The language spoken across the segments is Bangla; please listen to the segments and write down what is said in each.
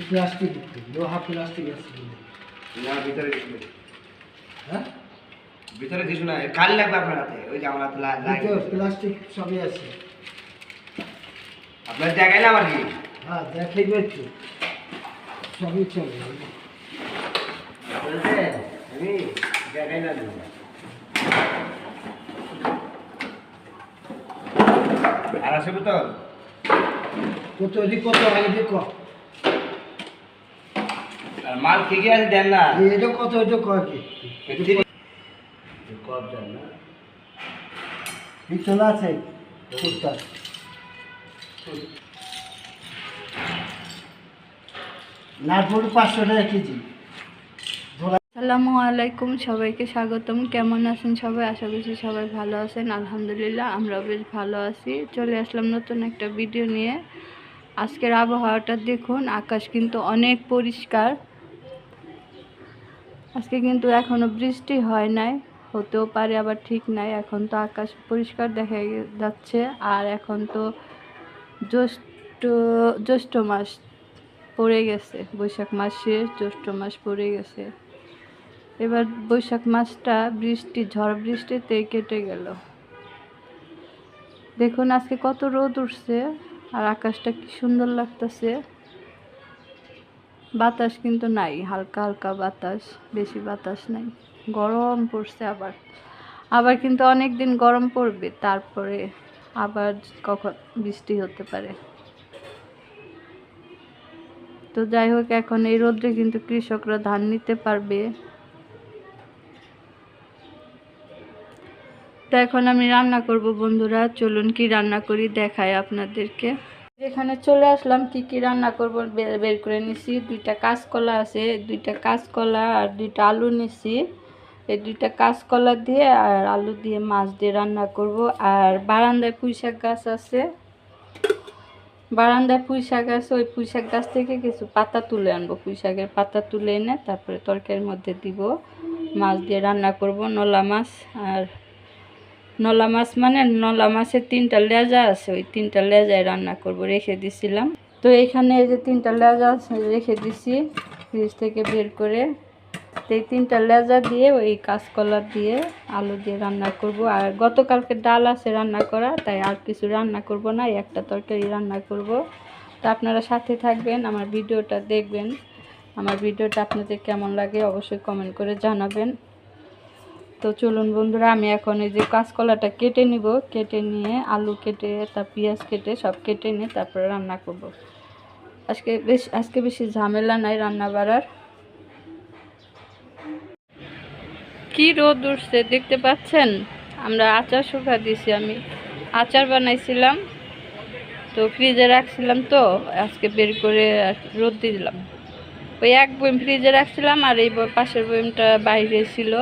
প্লাস্টিক, লোহা প্লাস্টিক আছে না ভিতরে কিছু নেই। হ্যাঁ, ভিতরে কিছু নাই, কালি লাগবে আপনার হাতে। ওই যে আমার হাতে লাগে প্লাস্টিক সবই আছে। আপনার জায়গায় না আমার কি? হ্যাঁ, দেখাইবে একটু, সবই চলে। বলতে আমি জায়গায় না দেবো। আর আছে বোতল? কত এদিক কত আগে দেখ, আর মাল ঠিকই আছে, দেন না। এটা কত, এটা কয় কি কব দেন না। পিছনে আছে টুকটাক। নাটবুট 500 টাকা কেজি। আসসালামু আলাইকুম, সবাইকে স্বাগতম। কেমন আছেন সবাই? আশা করছি সবাই ভালো আছেন। আলহামদুলিল্লাহ আমরাও বেশ ভালো আছি। চলে আসলাম নতুন একটা ভিডিও নিয়ে। আজকের আবহাওয়াটা দেখুন, আকাশ কিন্তু অনেক পরিষ্কার। আজকে কিন্তু এখনো বৃষ্টি হয় নাই, হতেও পারে আবার ঠিক নাই। এখন তো আকাশ পরিষ্কার দেখা যাচ্ছে। আর এখন তো জ্যৈষ্ঠ মাস পড়ে গেছে, বৈশাখ মাস শেষ, জ্যৈষ্ঠ মাস পড়ে গেছে। এবার বৈশাখ মাসটা ঝড় বৃষ্টিতেই কেটে গেল। দেখুন আজকে কত রোদ উঠছে, আর আকাশটা কি সুন্দর লাগতেছে। বাতাস কিন্তু নাই, হালকা হালকা বাতাস, বেশি বাতাস নাই। গরম পড়ছে আবার কিন্তু অনেক দিন গরম পড়বে, তারপরে আবার কখন বৃষ্টি হতে পারে। তো যাই হোক, এখন এই রোদ্রে কিন্তু কৃষকরা ধান নিতে পারবে। তো এখন আমি রান্না করব বন্ধুরা, চলুন কি রান্না করি দেখাই আপনাদেরকে। এখানে চলে আসলাম, কি রান্না করব বের করে নিছি। 2টা কাঁচকলা আছে, 2টা কাঁচকলা আর 2টা আলু নিছি। এই 2টা কাঁচকলা দিয়ে আর আলু দিয়ে মাছ দিয়ে রান্না করব। আর বারান্দায় পুঁইশাক গাছ আছে, ওই পুঁইশাক গাছ থেকে কিছু পাতা তুলে আনবো। পুঁইশাকের পাতা তুলে এনে তারপরে তরকারির মধ্যে দিব, মাছ দিয়ে রান্না করব। নলা মাছ, আর নলা মাছ মানে নলা মাছের 3টা লেজা আছে, ওই 3টা লেজায় রান্না করব, রেখে দিছিলাম। তো এখানে এই যে 3টা লেজা রেখে দিছি ফ্রিজ থেকে বের করে। তো এই 3টা লেজা দিয়ে ওই কাঁচকলা দিয়ে আলু দিয়ে রান্না করব। আর গতকালকে ডাল আছে রান্না করা, তাই আর কিছু রান্না করব না, একটা তরকারি রান্না করব। তো আপনারা সাথে থাকবেন, আমার ভিডিওটা দেখবেন। আমার ভিডিওটা আপনাদের কেমন লাগে অবশ্যই কমেন্ট করে জানাবেন। তো চলুন বন্ধুরা, আমি এখন এই যে কাঁচকলাটা কেটে নিব, কেটে নিয়ে আলু কেটে পেঁয়াজ কেটে সব কেটে নিয়ে তারপরে রান্না করব। আজকে বেশি ঝামেলা নাই রান্না বাড়ার। কি রোদ উঠছে দেখতে পাচ্ছেন। আমরা আচার শুকা দিয়েছি, আমি আচার বানাইছিলাম, তো ফ্রিজে রাখছিলাম, তো আজকে বের করে রোদ দিলাম। ওই এক বয়ম ফ্রিজে রাখছিলাম, আর এই পাশের বয়মটা বাইরে ছিল।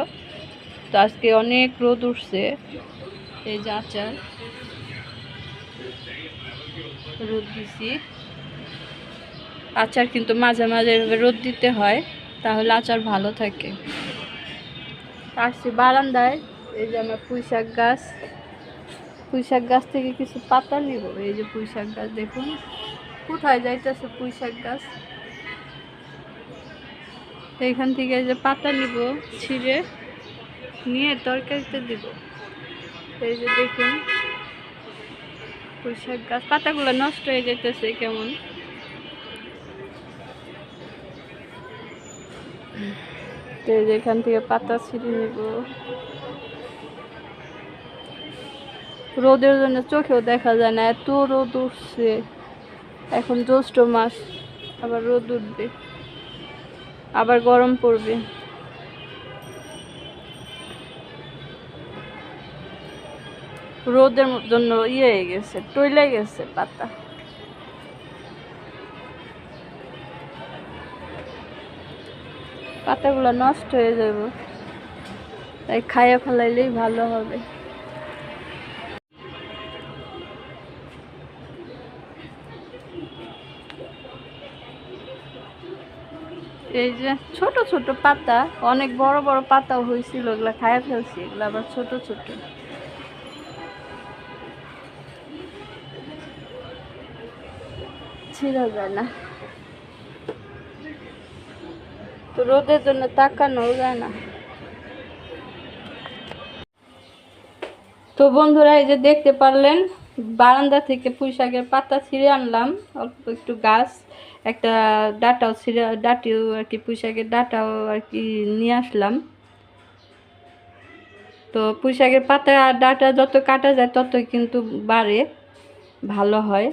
তো আজকে অনেক রোদ উঠছে। এই যে আচার রোদ দিছি। আচার কিন্তু মাঝে মাঝে রোদ দিতে হয়, তাহলে আচার ভালো থাকে। আসছি বারান্দায়, এই যে আমার পুঁইশাক গাছ থেকে কিছু পাতা নিব। এই যে পুঁইশাক গাছ দেখুন কোথায় যাইতেছে পুঁইশাক গাছ। এইখান থেকে এই যে পাতা নিব, ছিঁড়ে নিয়ে তরকারিতে দিব। এই যে দেখুন পুঁইশাক গাছ, পাতাগুলো নষ্ট হয়ে যাইতেছে কেমন। তো এই যে এখান থেকে পাতা ছিঁড়ে নিব। রোদের জন্য চোখেও দেখা যায় না, এত রোদ উঠছে। এখন জ্যৈষ্ঠ মাস, আবার রোদ উঠবে, আবার গরম পড়বে। রোদের জন্য হয়ে গেছে, টইলে গেছে পাতাগুলো নষ্ট হয়ে যাবে, তাই খাইয়ে ফেলাইলেই ভালো হবে। এই যে ছোট ছোট পাতা, অনেক বড় বড় পাতাও হয়েছিল, ওগুলা খাইয়ে ফেলছি। এগুলো আবার ছোট ছোট, ছিঁড়া যায় না। রোদের জন্য তাকানো যায় না। তো বন্ধুরা, এই যে দেখতে পারলেন বারান্দা থেকে পুঁই শাকের পাতা ছিঁড়ে আনলাম, অল্প একটু গাছ, একটা ডাঁটাও ডাঁটিও আর কি, পুঁই শাকের ডাঁটাও আর কি নিয়ে আসলাম। তো পুঁই শাকের পাতা আর ডাঁটা যত কাটা যায় ততই কিন্তু বাড়ে, ভালো হয়।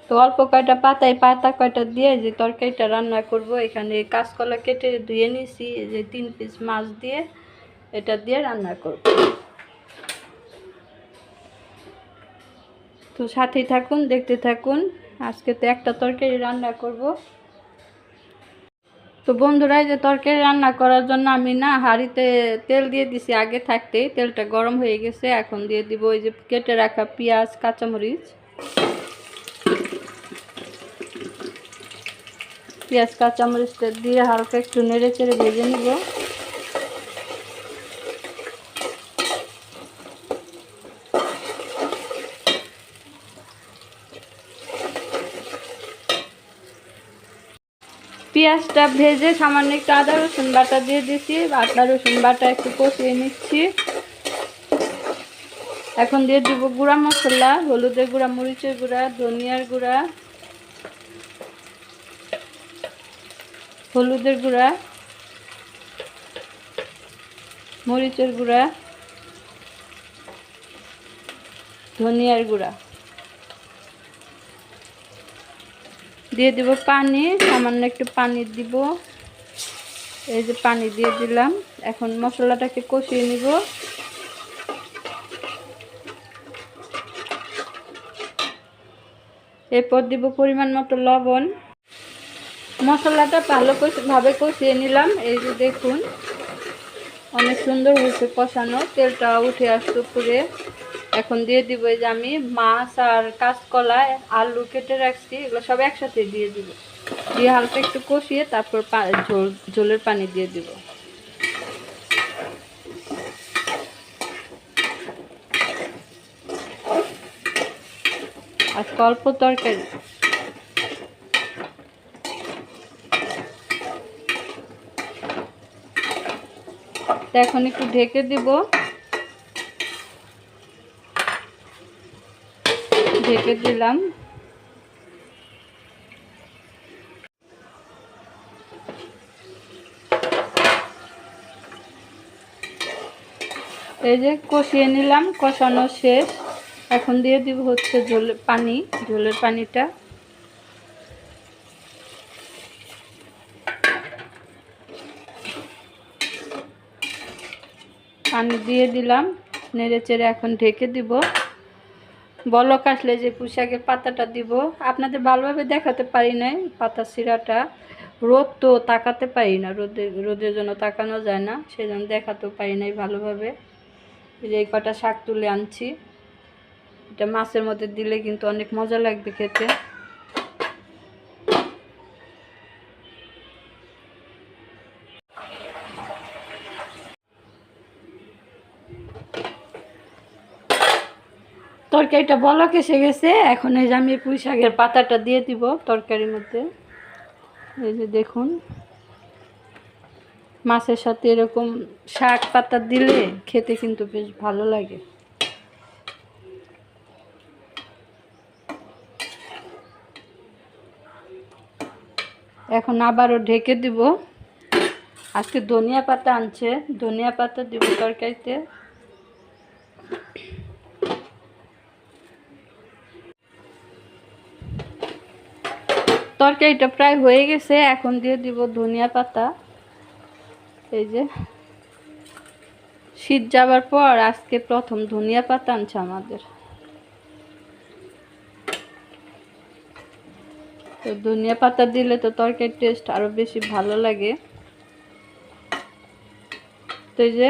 তো অল্প কয়টা পাতা কয়টা দিয়ে যে তরকারিটা রান্না করব, এখানে কাঁচকলা কেটে ধুয়ে নিয়েছি, যে 3 পিস মাছ দিয়ে এটা দিয়ে রান্না করব। তো সাথেই থাকুন, দেখতে থাকুন। আজকে তো একটা তরকারি রান্না করব। তো বন্ধুরা, এই যে তরকারি রান্না করার জন্য আমি না হাঁড়িতে তেল দিয়ে দিছি, আগে থাকতেই তেলটা গরম হয়ে গেছে। এখন দিয়ে দিব ওই যে কেটে রাখা পেঁয়াজ, কাঁচামরিচ। পেঁয়াজ কাঁচামরিচটা দিয়ে হালকা একটু নেড়ে চেড়ে ভেজে নিব। পেঁয়াজটা ভেজে সামান্য একটু আদা রসুন বাটা দিয়ে দিচ্ছি, আদা রসুন বাটা একটু কষিয়ে নিচ্ছি। এখন দিয়ে দিব গুঁড়া মশলা, হলুদের গুঁড়া, মরিচের গুঁড়া, ধনিয়ার গুঁড়া, হলুদের গুঁড়া, মরিচের গুঁড়া, ধনিয়ার গুঁড়া। দিয়ে দিব পানি, সামান্য একটু পানি দিব। এই যে পানি দিয়ে দিলাম। এখন মশলাটাকে কষিয়ে নিব। এরপর দিব পরিমাণ মতো লবণ। মশলাটা ভালোভাবে কষিয়ে নিলাম। এই যে দেখুন, অনেক সুন্দর হয়েছে কষানো, তেলটা উঠে আসছে উপরে। এখন দিয়ে দিব এই যে আমি মাছ আর কাঁচকলা, আলু কেটে রাখছি, এগুলো সব একসাথে দিয়ে দিব। দিয়ে হালকা একটু কষিয়ে তারপর ঝোলের পানি দিয়ে দিব। আর অল্প তরকারি। এখন একটু ঢেকে দিব। ঢেকে দিলাম। এই যে কষিয়ে নিলাম, কষানো শেষ। এখন দিয়ে দিব হচ্ছে ঝোলের পানিটা। পানি দিয়ে দিলাম, নেড়ে চেড়ে এখন ঢেকে দিব। বলক আসলে যে পুঁই শাকের পাতাটা দিব। আপনাদের ভালোভাবে দেখাতে পারি নাই পাতা ছিঁড়াটা, রোদ তো তাকাতে পারি না, রোদের জন্য তাকানো যায় না, সেজন্য দেখাতেও পারি নাই ভালোভাবে। এই যে এই কটা শাক তুলে আনছি, এটা মাছের মধ্যে দিলে কিন্তু অনেক মজা লাগবে খেতে। তরকারিটা বলক এসে গেছে। এখন এই যে আমি পুঁই শাকের পাতাটা দিয়ে দিব তরকারির মধ্যে। এই যে দেখুন, মাছের সাথে এরকম শাক পাতা দিলে খেতে কিন্তু বেশ ভালো লাগে। এখন আবারও ঢেকে দিব। আজকে ধনিয়া পাতা আনছে, ধনিয়া পাতা দিব তরকারিতে। তরকারিটা প্রায় হয়ে গেছে। এখন দিয়ে দিব ধনিয়া পাতা। এই যে শীত যাবার পর আজকে প্রথম ধনিয়া পাতা আনছে আমাদের। তো ধনিয়া পাতা দিলে তো তরকারির টেস্ট আরো বেশি ভালো লাগে। তো এই যে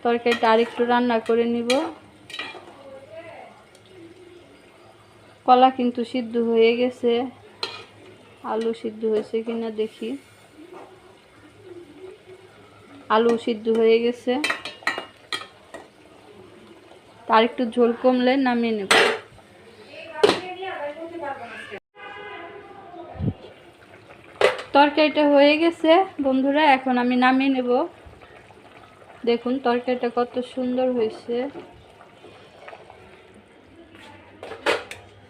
তরকারিটা আরেকটু রান্না করে নিব। কলা কিন্তু সিদ্ধ হয়ে গেছে, আলু সিদ্ধ হয়েছে কিনা দেখি। আলু সিদ্ধ হয়ে গেছে। তার একটু ঝোল কমলে নামিয়ে নেব। তরকারিটা হয়ে গেছে বন্ধুরা, এখন আমি নামিয়ে নেব। দেখুন তরকারিটা কত সুন্দর হয়েছে।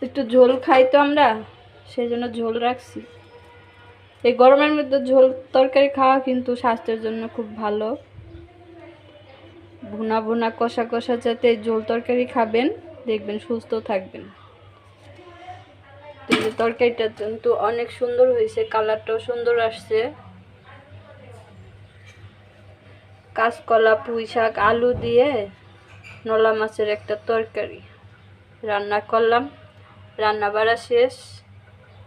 একটু ঝোল খাই তো আমরা, সেই জন্য ঝোল রাখছি। এই গরমের মধ্যে ঝোল তরকারি খাওয়া কিন্তু স্বাস্থ্যের জন্য খুব ভালো। ভুনা ভুনা কষা কষা যাতে ঝোল তরকারি খাবেন, দেখবেন সুস্থ থাকবেন। তো এই তরকারিটা কিন্তু অনেক সুন্দর হয়েছে, কালারটাও সুন্দর আসছে। কাঁচকলা, পুঁই শাক, আলু দিয়ে নলা মাছের একটা তরকারি রান্না করলাম। রান্না বাড়া শেষ।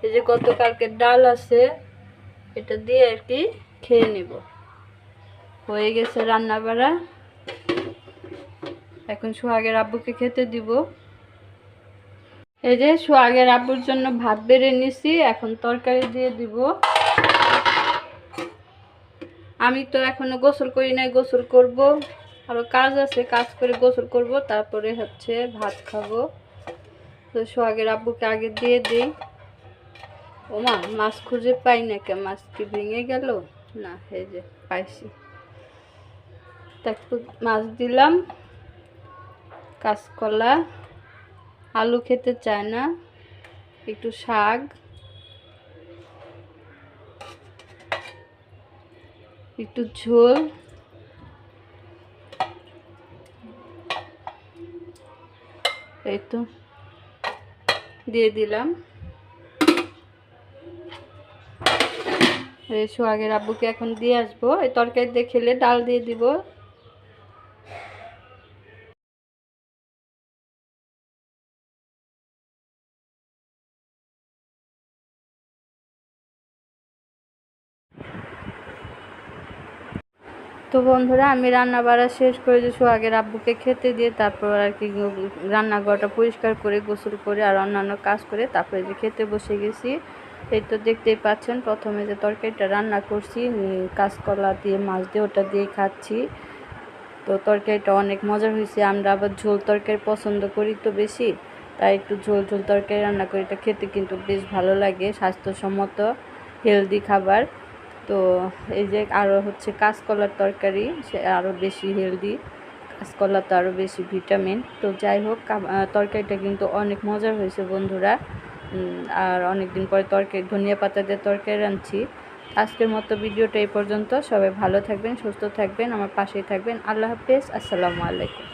এই যে গতকালকে ডাল আছে, এটা দিয়ে আর কি খেয়ে নিব। হয়ে গেছে রান্না বাড়া। এখন সোহাগের আব্বুকে খেতে দিব। এই যে সোহাগের আব্বুর জন্য ভাত বেড়ে নিছি, এখন তরকারি দিয়ে দিব। আমি তো এখনো গোসল করি নাই, গোসল করব। আরো কাজ আছে, কাজ করে গোসল করব, তারপরে হচ্ছে ভাত খাবো। তো সোহাগের আব্বুকে আগে দিয়ে দিই। ওমা, মাছ খুঁজে পাই না, কে মাছ কি ভেঙে গেল? না, এই যে পাইছি। তারপর মাছ দিলাম। কাঁচকলা, আলু খেতে চায় না, একটু শাক, একটু ঝোল, এই তো দিয়ে দিলাম। সোহাগের আব্বুকে এখন দিয়ে আসবো। এই তরকারি দিয়ে খেলে ডাল দিয়ে দিব। তো বন্ধুরা, আমি রান্না বাড়া শেষ করে যে সোহাগের আব্বুকে খেতে দিয়ে তারপর আর কি রান্নাঘরটা পরিষ্কার করে গোসল করে আর অন্যান্য কাজ করে তারপরে যে খেতে বসে গেছি। এই তো দেখতেই পাচ্ছেন, প্রথমে যে তরকারিটা রান্না করছি কাঁচকলা দিয়ে, মাছ দিয়ে, ওটা দিয়ে খাচ্ছি। তো তরকারিটা অনেক মজার হয়েছে। আমরা আবার ঝোল তরকারি পছন্দ করি তো বেশি, তাই একটু ঝোল ঝোল তরকারি রান্না করি। এটা খেতে কিন্তু বেশ ভালো লাগে, স্বাস্থ্যসম্মত হেলদি খাবার। তো এই যে আরও হচ্ছে কাঁচকলার তরকারি, সে আরও বেশি হেলদি। কাঁচকলা তো আরও বেশি ভিটামিন। তো যাই হোক, তরকারিটা কিন্তু অনেক মজার হয়েছে বন্ধুরা। আর অনেক দিন পরে তরকারি, ধনিয়া পাতা দিয়ে তরকারি রাঁধছি। আজকের মতো ভিডিওটা এই পর্যন্ত। সবাই ভালো থাকবেন, সুস্থ থাকবেন, আমার পাশেই থাকবেন। আল্লাহ হাফেজ, আসসালামু আলাইকুম।